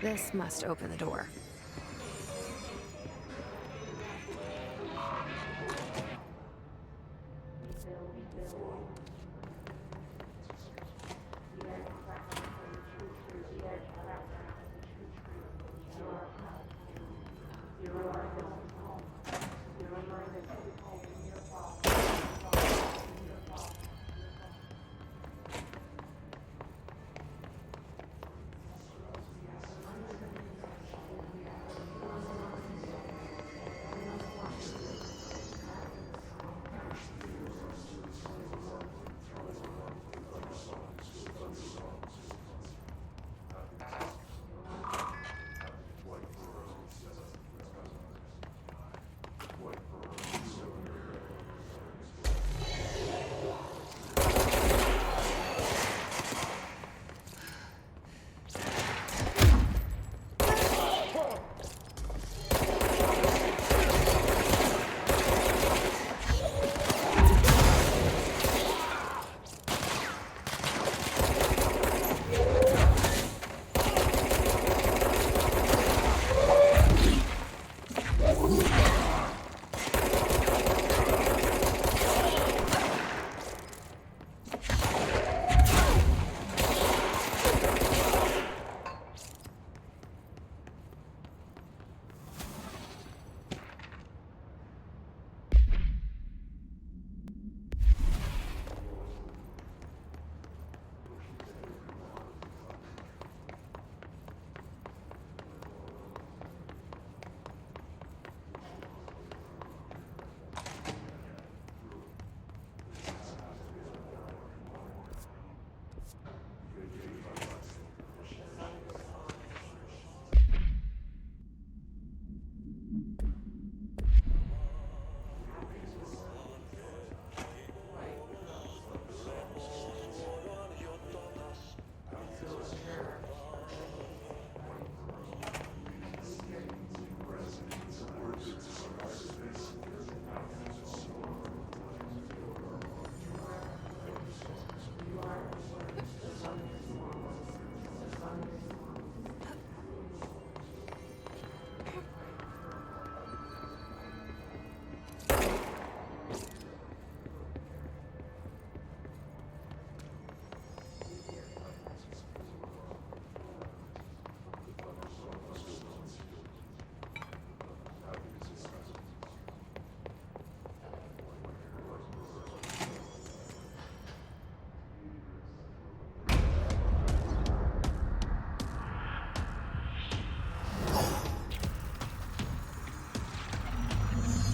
This must open the door.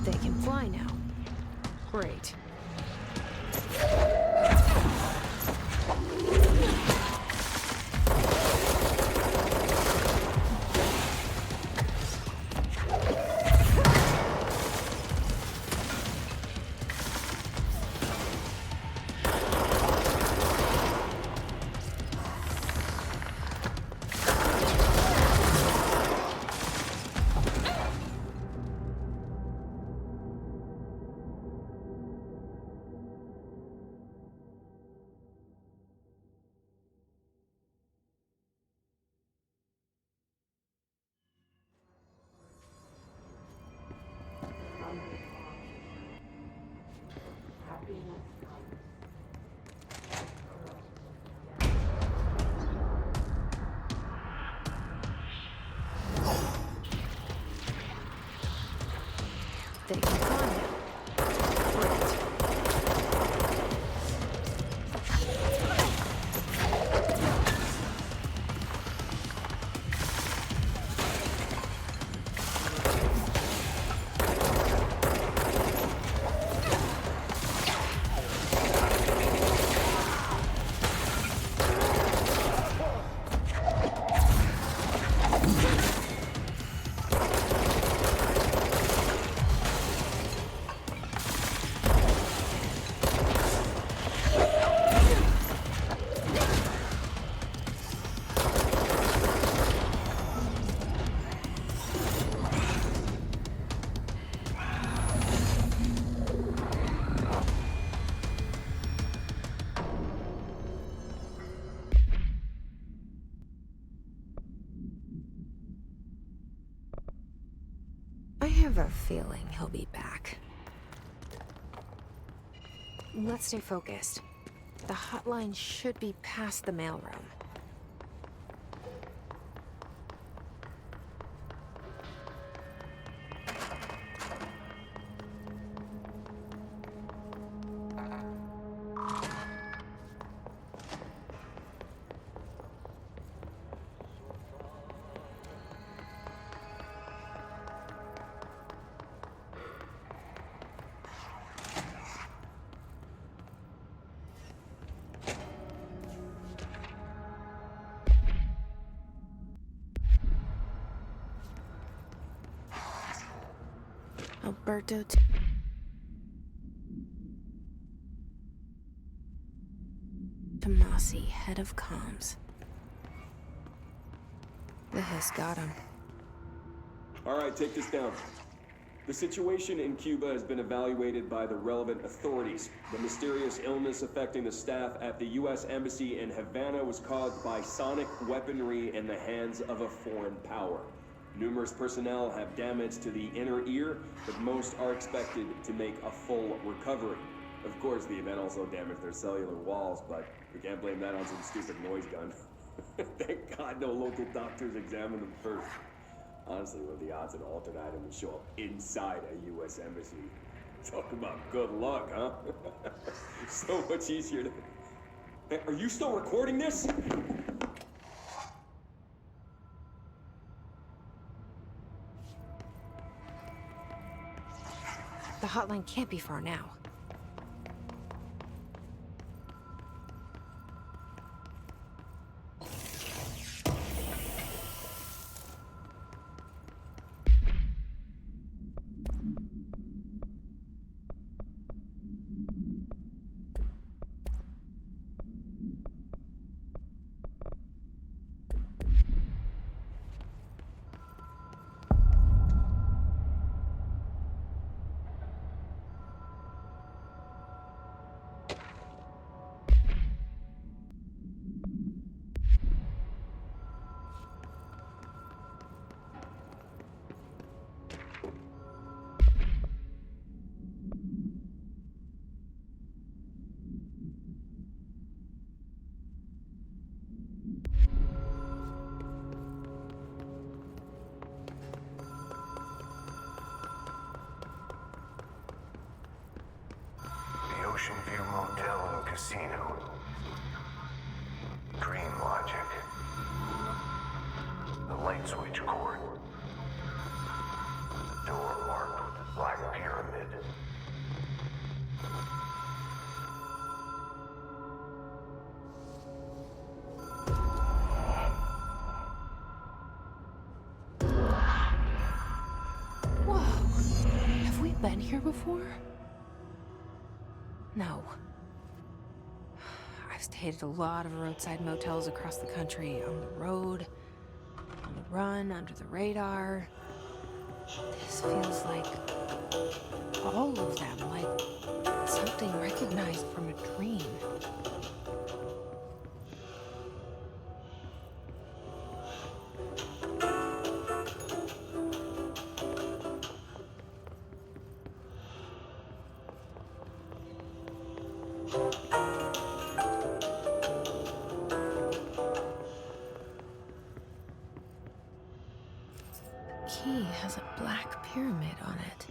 They can fly now. Great. They can fly now. Great. have a feeling he'll be back. Let's stay focused. The hotline should be past the mailroom. Alberto Tommasi, head of comms. The hiss got him. All right, take this down. The situation in Cuba has been evaluated by the relevant authorities. The mysterious illness affecting the staff at the U.S. Embassy in Havana was caused by sonic weaponry in the hands of a foreign power. Numerous personnel have damage to the inner ear, but most are expected to make a full recovery. Of course, the event also damaged their cellular walls, but we can't blame that on some stupid noise gun. Thank God no local doctors examined them first. Honestly, what are the odds an alternate item would show up inside a U.S. embassy? Talk about good luck, huh? So much easier to... Hey, are you still recording this? The hotline can't be far now. Oceanview Motel and Casino. Dream logic. The light switch cord. The door marked with the black pyramid. Whoa! Have we been here before? No. I've stayed at a lot of roadside motels across the country, on the road, on the run, under the radar. This feels like all of them, like something recognized from a dream. Key has a black pyramid on it.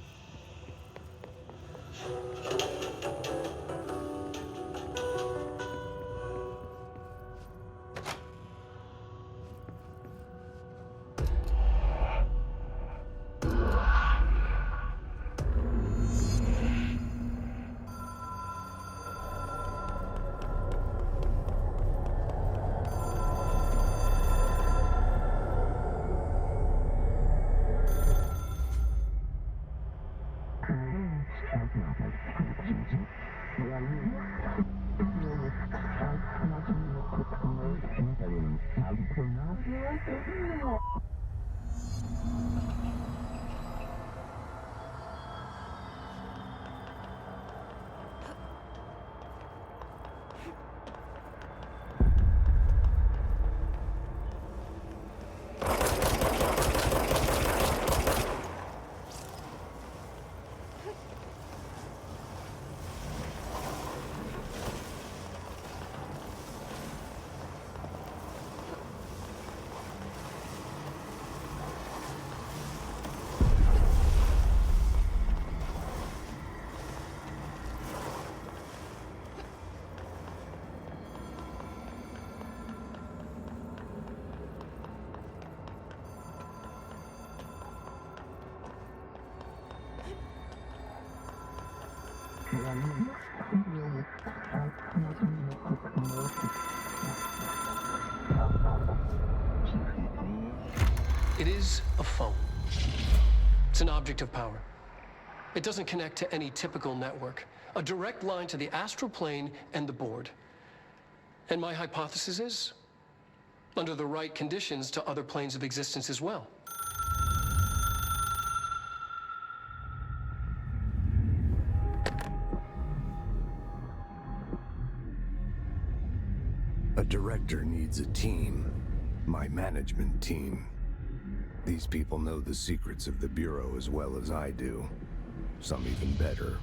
It is a phone. It's an object of power. It doesn't connect to any typical network. A direct line to the astral plane and the board. And my hypothesis is, under the right conditions, to other planes of existence as well. A director needs a team. My management team. These people know the secrets of the Bureau as well as I do. Some even better.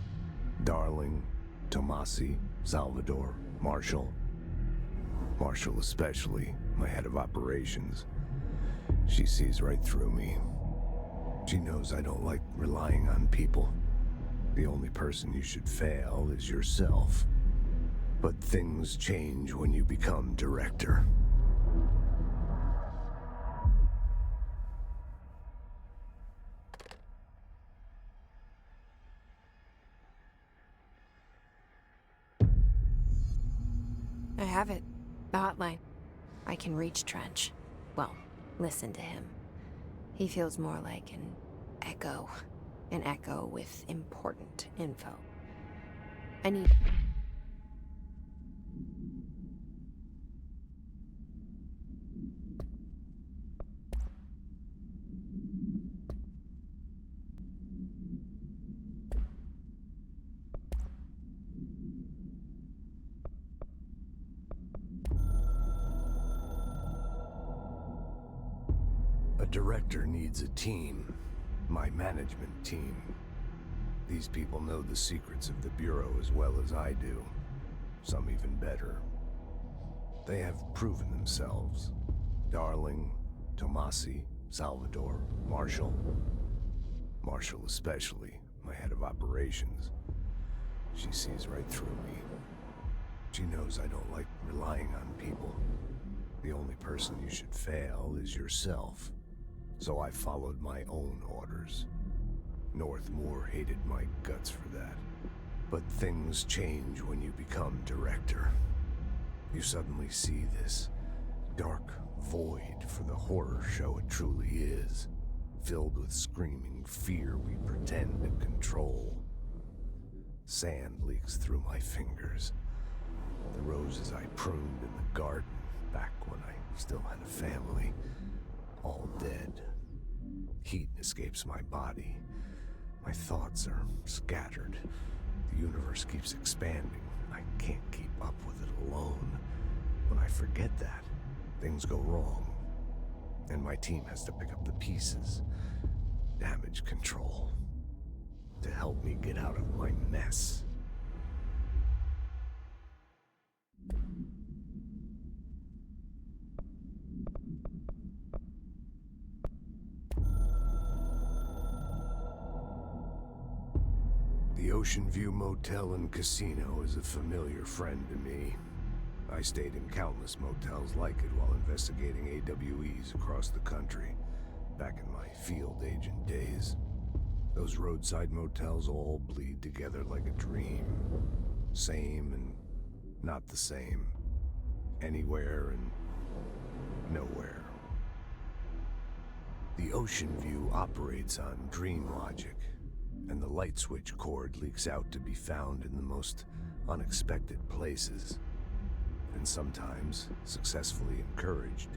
Darling, Tommasi, Salvador, Marshall. Marshall especially, my head of operations. She sees right through me. She knows I don't like relying on people. The only person you should fail is yourself. But things change when you become director. I have it. The hotline. I can reach Trench. Well, listen to him. He feels more like an echo. An echo with important info. I need... A director needs a team. My management team. These people know the secrets of the Bureau as well as I do. Some even better. They have proven themselves. Darling, Tommasi, Salvador, Marshall. Marshall especially, my head of operations. She sees right through me. She knows I don't like relying on people. The only person you should fail is yourself. So I followed my own orders. Northmore hated my guts for that. But things change when you become director. You suddenly see this dark void for the horror show it truly is, filled with screaming fear we pretend to control. Sand leaks through my fingers. The roses I pruned in the garden back when I still had a family, all dead. Heat escapes my body. My thoughts are scattered. The universe keeps expanding. I can't keep up with it alone. When I forget that, things go wrong. And my team has to pick up the pieces. Damage control. To help me get out of my mess. The Oceanview Motel and Casino is a familiar friend to me. I stayed in countless motels like it while investigating AWEs across the country, back in my field agent days. Those roadside motels all bleed together like a dream. Same and not the same. Anywhere and nowhere. The Oceanview operates on dream logic, and the light switch cord leaks out to be found in the most unexpected places, and sometimes successfully encouraged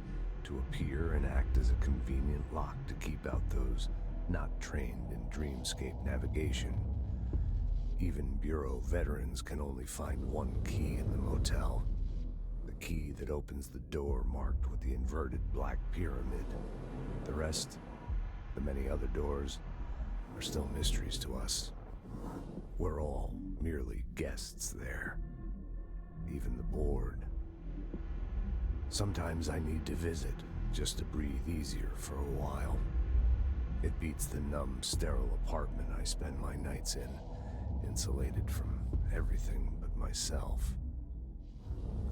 to appear and act as a convenient lock to keep out those not trained in dreamscape navigation. Even Bureau veterans can only find one key in the motel. The key that opens the door marked with the inverted black pyramid. The rest, the many other doors, are still mysteries to us. We're all merely guests there. Even the board. Sometimes I need to visit, just to breathe easier for a while. It beats the numb, sterile apartment I spend my nights in, insulated from everything but myself.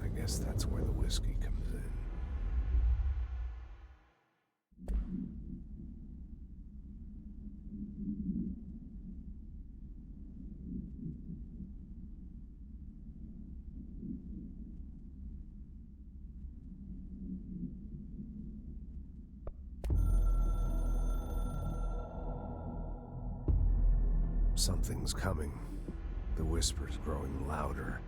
I guess that's where the whiskey comes in. Something's coming. The whispers growing louder.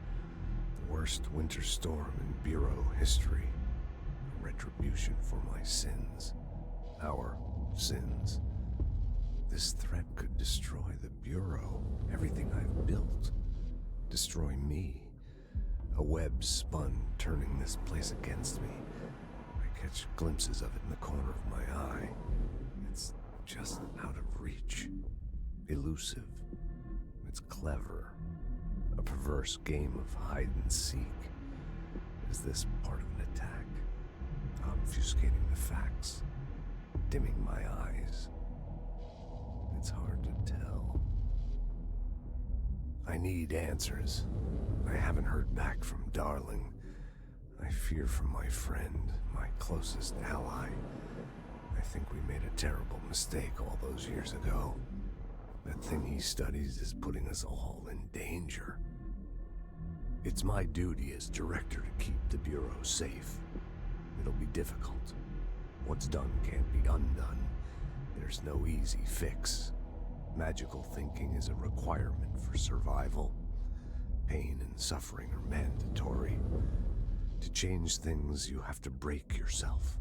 The worst winter storm in Bureau history. A retribution for my sins. Our sins. This threat could destroy the Bureau, everything I've built. Destroy me. A web spun, turning this place against me. I catch glimpses of it in the corner of my eye. It's just out of reach. Elusive. It's clever. A perverse game of hide and seek. Is this part of an attack? Obfuscating the facts. Dimming my eyes. It's hard to tell. I need answers. I haven't heard back from Darling. I fear for my friend, my closest ally. I think we made a terrible mistake all those years ago. That thing he studies is putting us all in danger. It's my duty as director to keep the Bureau safe. It'll be difficult. What's done can't be undone. There's no easy fix. Magical thinking is a requirement for survival. Pain and suffering are mandatory. To change things, you have to break yourself.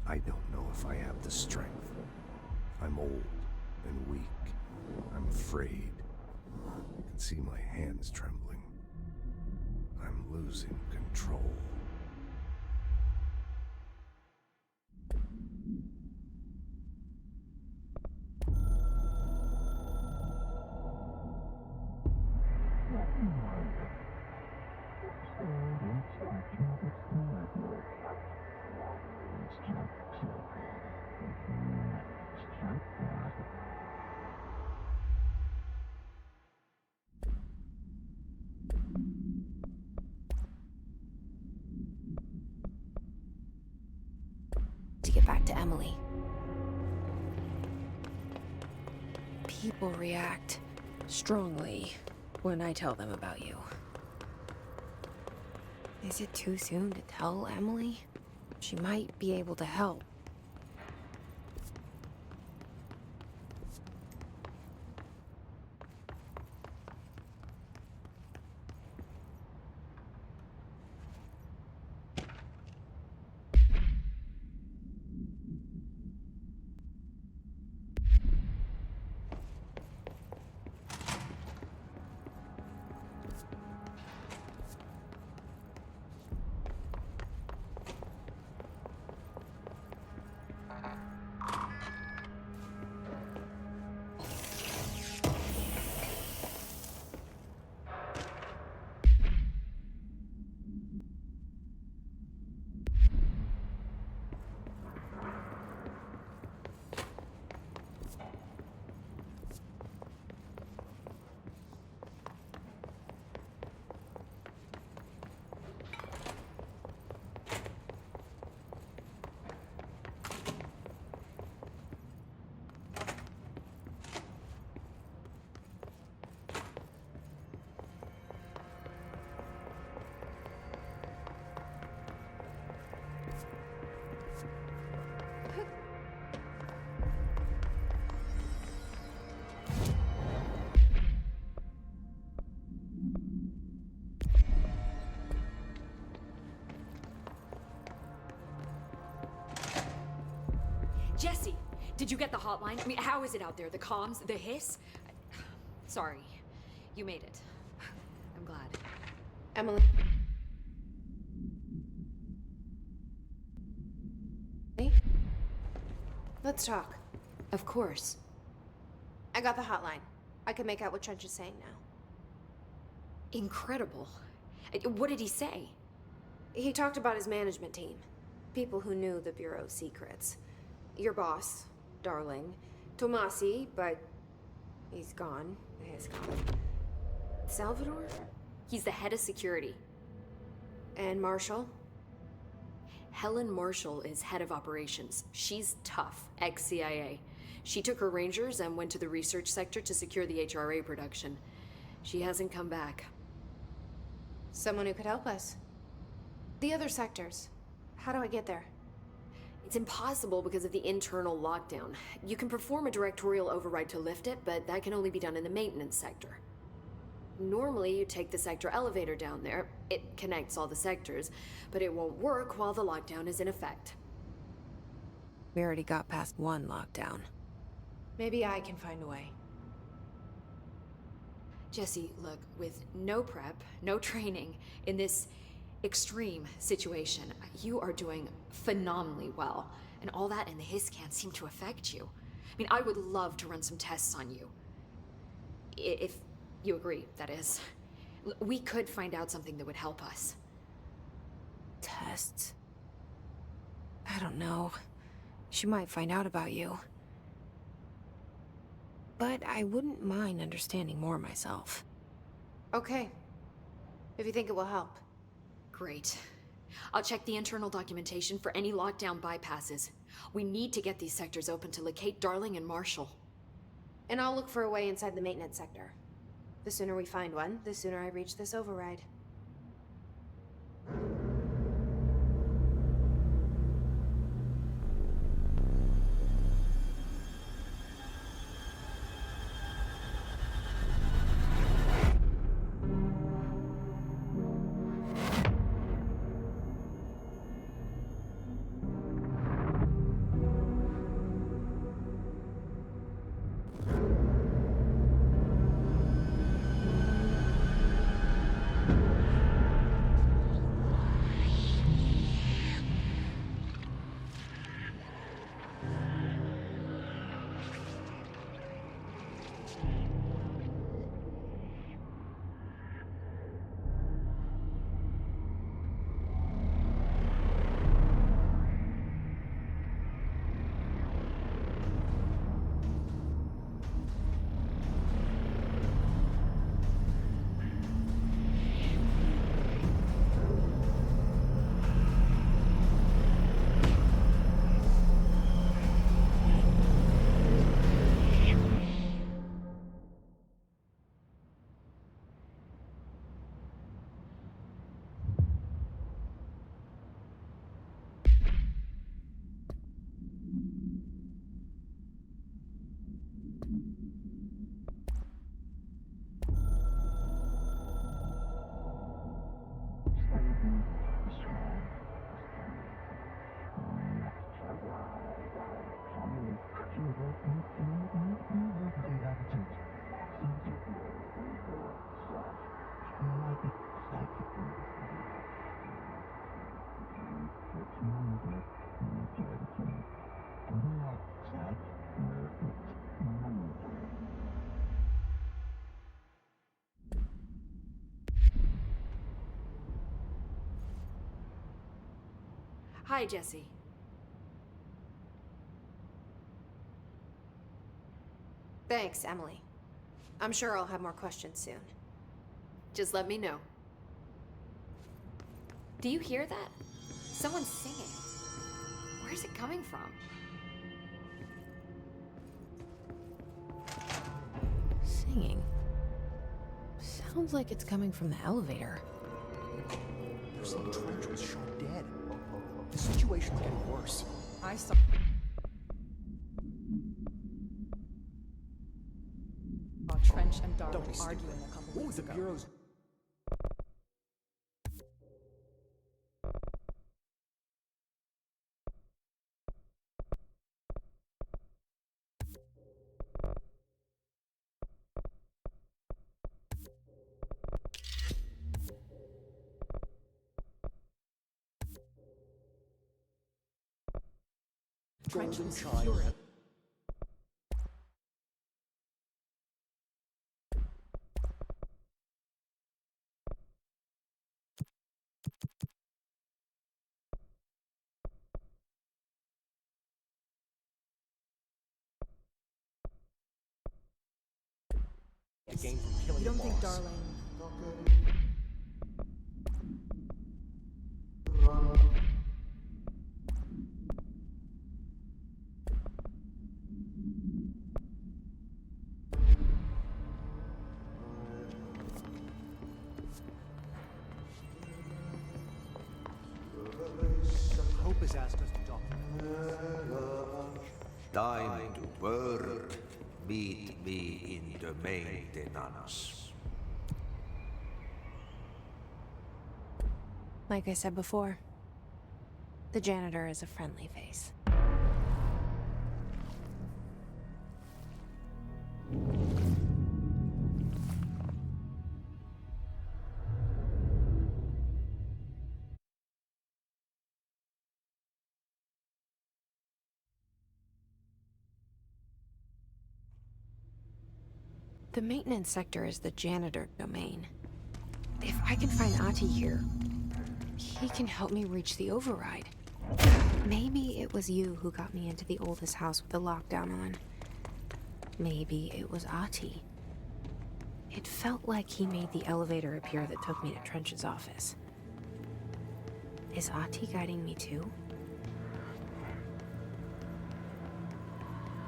I don't know if I have the strength. I'm old and weak. I'm afraid. I can see my hands trembling. I'm losing control. To get back to Emily. People react strongly when I tell them about you. Is it too soon to tell Emily? She might be able to help. Jesse, did you get the hotline? I mean, how is it out there? The comms? The hiss? Sorry. You made it. I'm glad. Emily? Hey? Let's talk. Of course. I got the hotline. I can make out what Trench is saying now. Incredible. What did he say? He talked about his management team. People who knew the Bureau's secrets. Your boss, Darling. Tommasi, but he's gone. He's gone. Salvador? He's the head of security. And Marshall? Helen Marshall is head of operations. She's tough, ex-CIA. She took her Rangers and went to the research sector to secure the HRA production. She hasn't come back. Someone who could help us. The other sectors. How do I get there? It's impossible because of the internal lockdown. You can perform a directorial override to lift it, but that can only be done in the maintenance sector. Normally, you take the sector elevator down there. It connects all the sectors, but it won't work while the lockdown is in effect. We already got past one lockdown. Maybe I can find a way. Jesse, look, with no prep, no training, in this extreme situation, you are doing phenomenally well. And all that in the hiss can't seem to affect you. I mean, I would love to run some tests on you. If you agree, that is. We could find out something that would help us. Tests? I don't know. She might find out about you. But I wouldn't mind understanding more myself. Okay. If you think it will help. Great. I'll check the internal documentation for any lockdown bypasses. We need to get these sectors open to locate Darling and Marshall. And I'll look for a way inside the maintenance sector. The sooner we find one, the sooner I reach this override. Hi, Jesse. Thanks, Emily. I'm sure I'll have more questions soon. Just let me know. Do you hear that? Someone's singing. Where's it coming from? Singing? Sounds like it's coming from the elevator. They're saying Trench was shot dead. The situation's getting worse. I saw. Trench and Darwin Don't be arguing stupid. a couple What weeks was the ago. Bureau's... Trench Golden was Child. furious. The game from killing You don't the think boss. Darling... Hope has asked us to document Time to work. Meet me in the maintenance. Like I said before, the janitor is a friendly face. The maintenance sector is the janitor domain. If I can find Ahti here, he can help me reach the override. Maybe it was you who got me into the oldest house with the lockdown on. Maybe it was Ahti. It felt like he made the elevator appear that took me to Trench's office. Is Ahti guiding me too?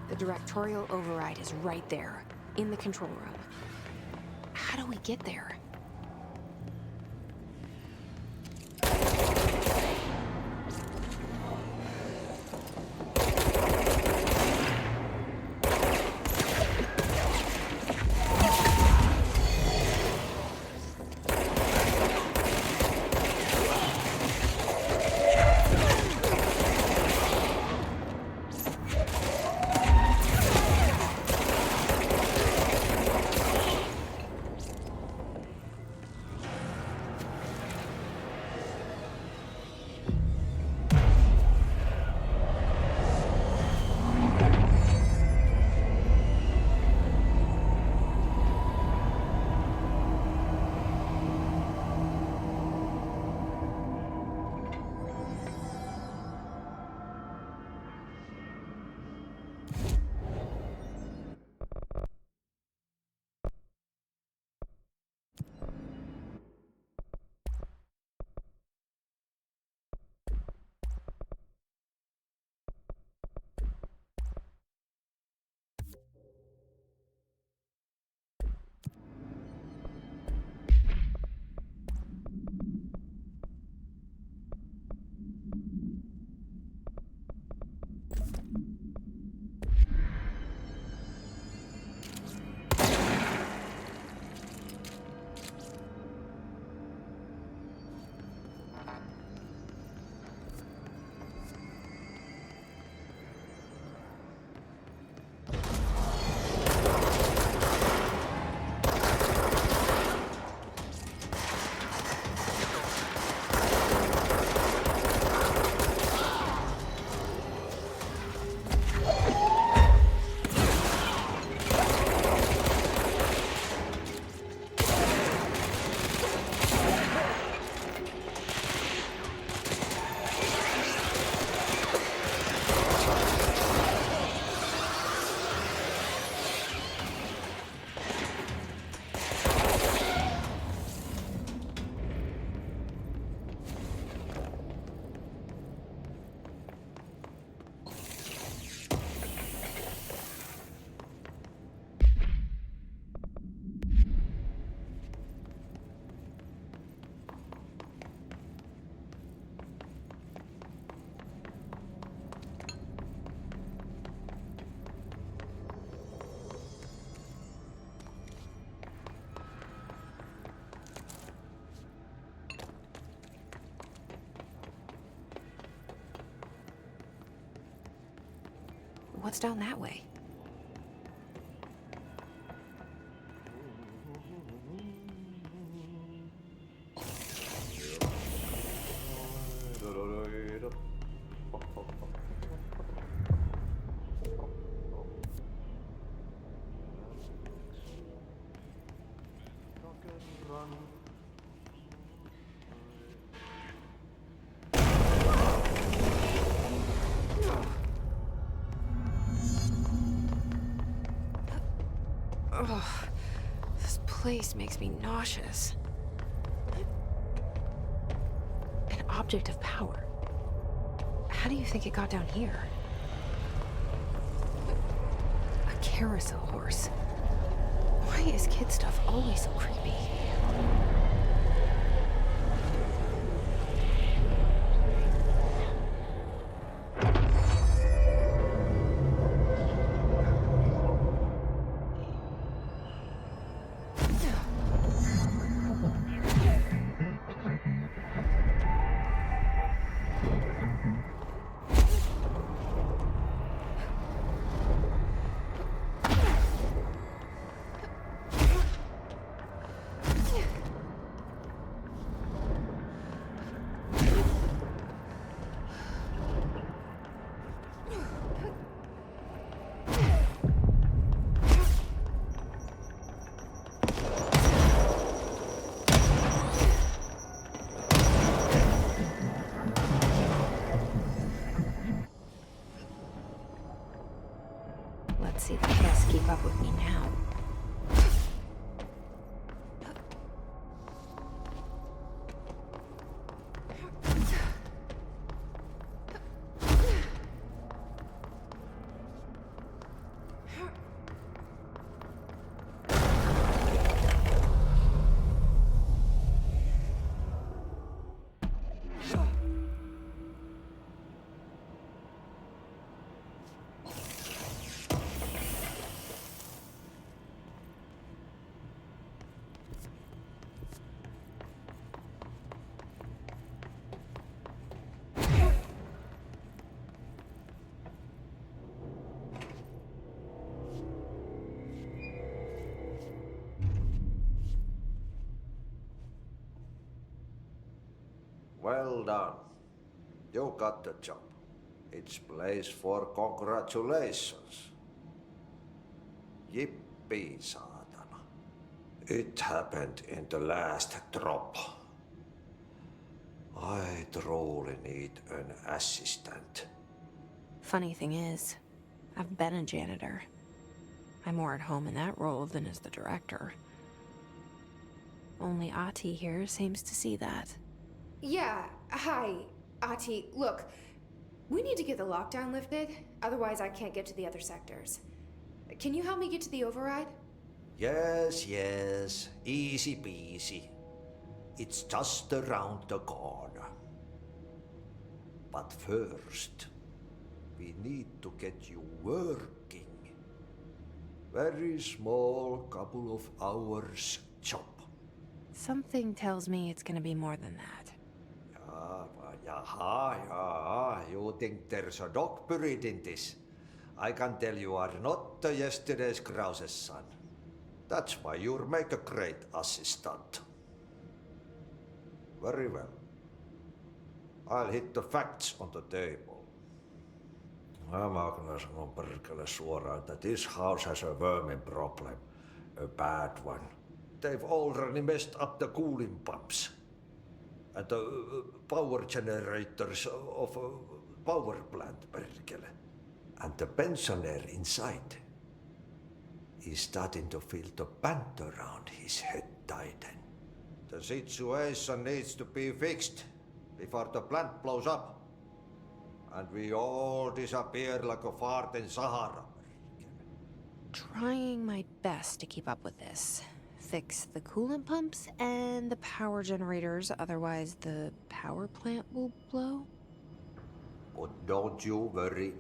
The directorial override is right there, in the control room. How do we get there? What's down that way? Ugh, this place makes me nauseous. An object of power. How do you think it got down here? A carousel horse. Why is kid stuff always so creepy? Let's see the kiss keep up with me now. Well done. You got the job. It's place for congratulations. Yippee, saatana. It happened in the last drop. I truly need an assistant. Funny thing is, I've been a janitor. I'm more at home in that role than as the director. Only Ahti here seems to see that. Yeah, hi, Ahti. Look, we need to get the lockdown lifted, otherwise I can't get to the other sectors. Can you help me get to the override? Yes, yes. Easy peasy. It's just around the corner. But first, we need to get you working. Very small, couple of hours job. Something tells me it's gonna be more than that. Yeah. You think there's a dog buried in this? I can tell you are not yesterday's Krause's son. That's why you'll make a great assistant. Very well. I'll hit the facts on the table. Mä kyllä sanon perkele suoraan, että this house has a vermin problem. A bad one. They've already messed up the cooling pumps. And the power generators of a power plant, perkele. And the pensioner inside is starting to feel the band around his head tighten. The situation needs to be fixed before the plant blows up. And we all disappear like a fart in Sahara. Trying my best to keep up with this. Fix the coolant pumps and the power generators, otherwise the power plant will blow. But don't you worry.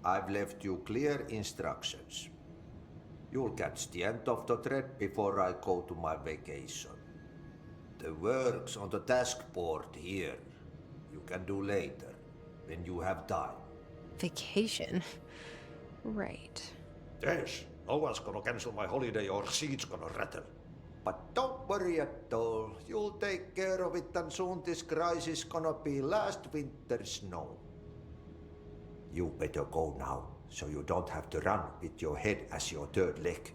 I've left you clear instructions. You'll catch the end of the thread before I go to my vacation. The work's on the task board here. You can do later, when you have time. Vacation? Right. Yes, no one's gonna cancel my holiday or seat's gonna rattle. But don't worry at all. You'll take care of it and soon this crisis gonna be last winter's snow. You better go now, so you don't have to run with your head as your third leg.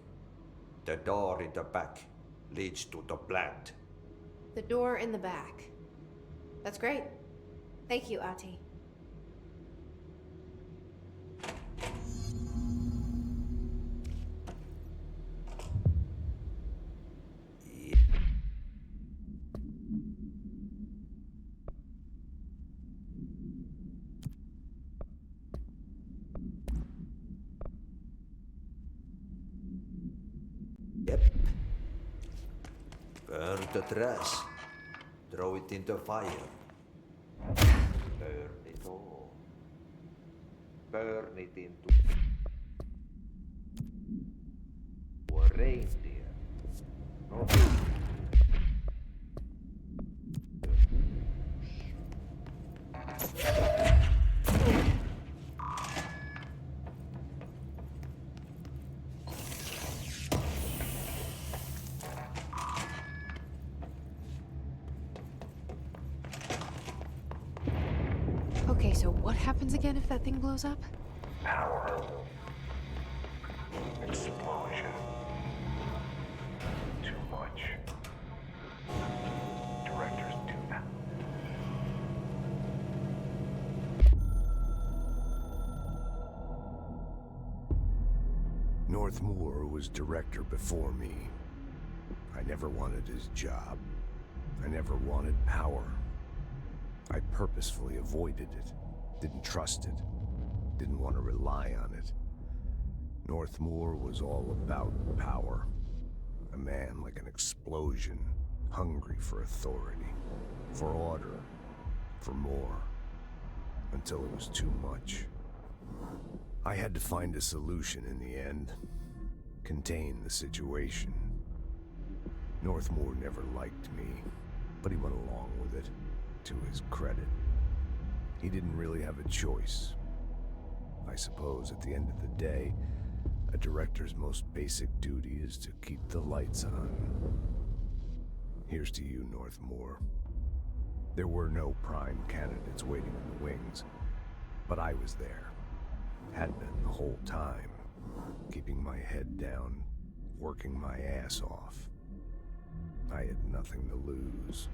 The door in the back leads to the plant. The door in the back. That's great. Thank you, Ahti. Yep. Burn the trash. Throw it in the fire. Burn it all. Burn it into a reindeer. Not Okay, so what happens again if that thing blows up? Power. Explosion. Too much. Directors do that. North Moore was director before me. I never wanted his job. I never wanted power. I purposefully avoided it, didn't trust it, didn't want to rely on it. North Moore was all about power. A man like an explosion, hungry for authority, for order, for more, until it was too much. I had to find a solution in the end, contain the situation. North Moore never liked me, but he went along with it, to his credit. He didn't really have a choice. I suppose at the end of the day, a director's most basic duty is to keep the lights on. Here's to you, North Moore. There were no prime candidates waiting in the wings, but I was there. Had been the whole time, keeping my head down, working my ass off. I had nothing to lose.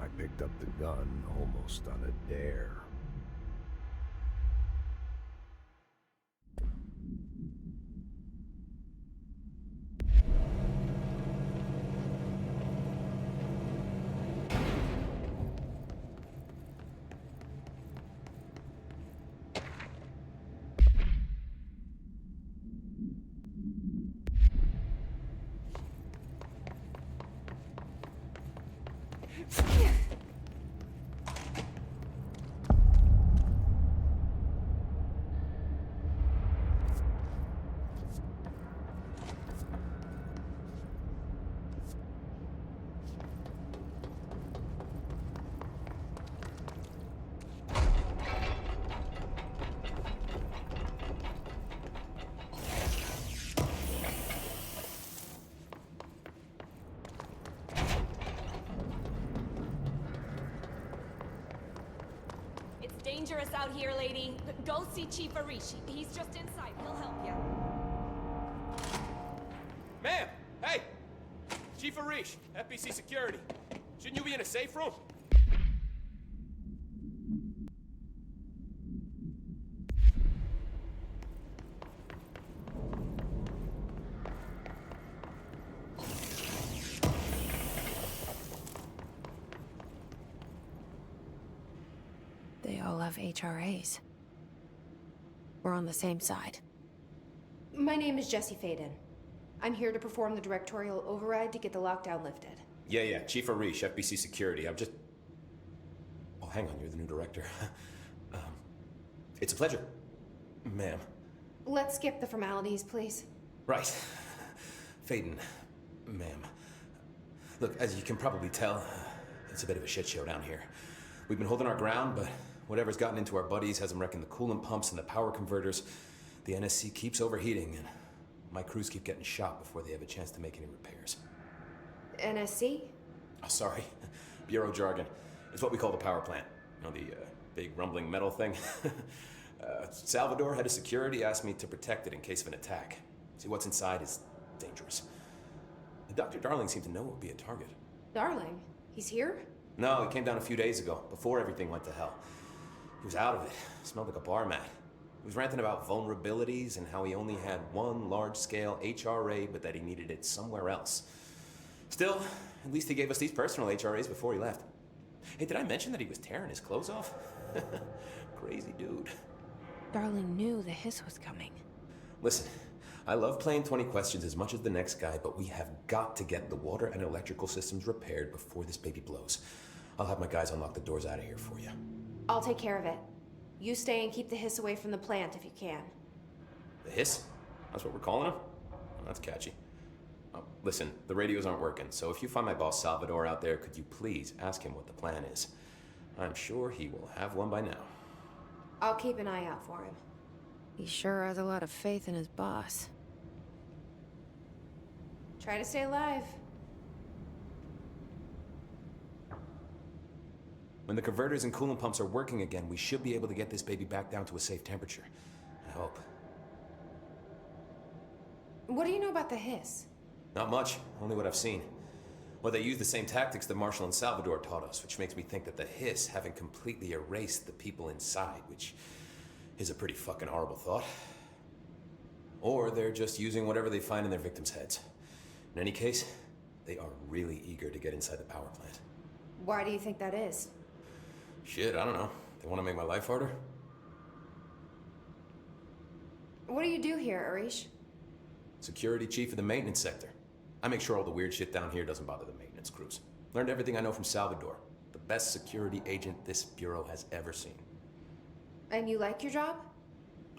I picked up the gun almost on a dare. Dangerous out here, lady. Go see Chief Arishi. He's just inside. He'll help you. Ma'am! Hey! Chief Arish, FBC Security. Shouldn't you be in a safe room? They all have HRAs. We're on the same side. My name is Jesse Faden. I'm here to perform the directorial override to get the lockdown lifted. Yeah, Chief Arish, FBC Security. I'm just... Oh, hang on, you're the new director. It's a pleasure, ma'am. Let's skip the formalities, please. Right. Faden, ma'am. Look, as you can probably tell, it's a bit of a shit show down here. We've been holding our ground, but whatever's gotten into our buddies has them wrecking the coolant pumps and the power converters. The NSC keeps overheating, and my crews keep getting shot before they have a chance to make any repairs. NSC? Oh, sorry. Bureau jargon. It's what we call the power plant. You know, the big rumbling metal thing? Salvador, head of security, asked me to protect it in case of an attack. See, what's inside is dangerous. Dr. Darling seemed to know it would be a target. Darling? He's here? No, he came down a few days ago, before everything went to hell. He was out of it. Smelled like a bar mat. He was ranting about vulnerabilities and how he only had one large-scale HRA, but that he needed it somewhere else. Still, at least he gave us these personal HRAs before he left. Hey, did I mention that he was tearing his clothes off? Crazy dude. Darling knew the hiss was coming. Listen, I love playing 20 questions as much as the next guy, but we have got to get the water and electrical systems repaired before this baby blows. I'll have my guys unlock the doors out of here for you. I'll take care of it. You stay and keep the hiss away from the plant if you can. The hiss? That's what we're calling him? Oh, that's catchy. Oh, listen, the radios aren't working, so if you find my boss Salvador out there, could you please ask him what the plan is? I'm sure he will have one by now. I'll keep an eye out for him. He sure has a lot of faith in his boss. Try to stay alive. When the converters and coolant pumps are working again, we should be able to get this baby back down to a safe temperature. I hope. What do you know about the hiss? Not much, only what I've seen. Well, they use the same tactics that Marshall and Salvador taught us, which makes me think that the hiss haven't completely erased the people inside, which is a pretty fucking horrible thought. Or they're just using whatever they find in their victims' heads. In any case, they are really eager to get inside the power plant. Why do you think that is? Shit, I don't know. They want to make my life harder? What do you do here, Arish? Security chief of the maintenance sector. I make sure all the weird shit down here doesn't bother the maintenance crews. Learned everything I know from Salvador. The best security agent this bureau has ever seen. And you like your job?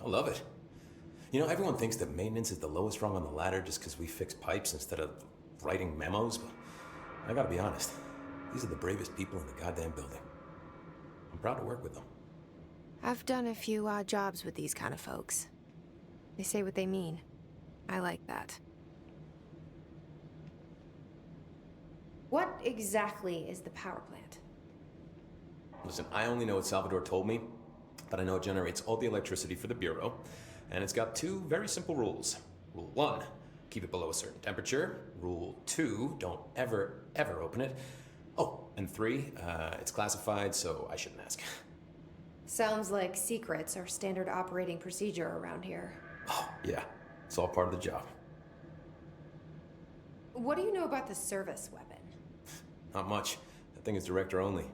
I love it. You know, everyone thinks that maintenance is the lowest rung on the ladder just because we fix pipes instead of writing memos, but I gotta be honest. These are the bravest people in the goddamn building. I'm proud to work with them. I've done a few odd jobs with these kind of folks. They say what they mean. I like that. What exactly is the power plant? Listen, I only know what Salvador told me, but I know it generates all the electricity for the Bureau, and it's got two very simple rules. Rule 1, keep it below a certain temperature. Rule 2, don't ever, ever open it. Oh, and 3, it's classified, so I shouldn't ask. Sounds like secrets are standard operating procedure around here. Oh, yeah, it's all part of the job. What do you know about the service weapon? Not much. That thing is director only.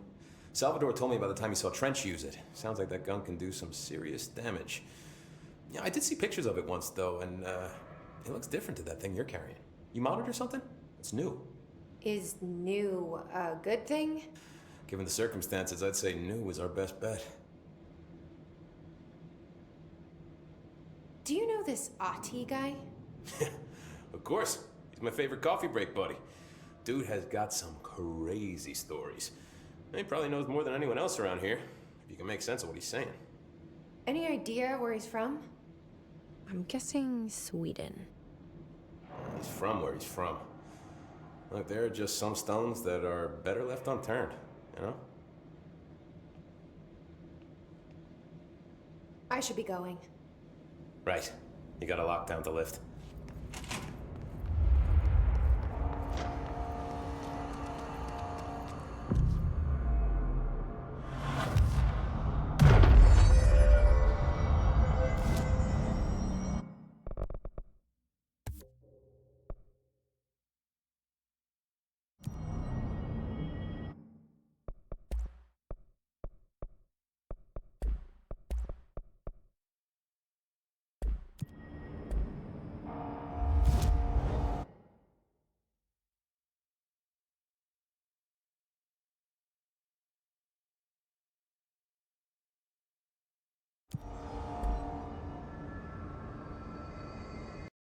Salvador told me by the time he saw Trench use it. Sounds like that gun can do some serious damage. Yeah, I did see pictures of it once, though, and it looks different to that thing you're carrying. You modded or something? It's new. Is new a good thing? Given the circumstances, I'd say new is our best bet. Do you know this Ahti guy? Of course. He's my favorite coffee break buddy. Dude has got some crazy stories. He probably knows more than anyone else around here, if you can make sense of what he's saying. Any idea where he's from? I'm guessing Sweden. He's from where he's from. Look, there are just some stones that are better left unturned, you know? I should be going. Right. You gotta lock down the lift.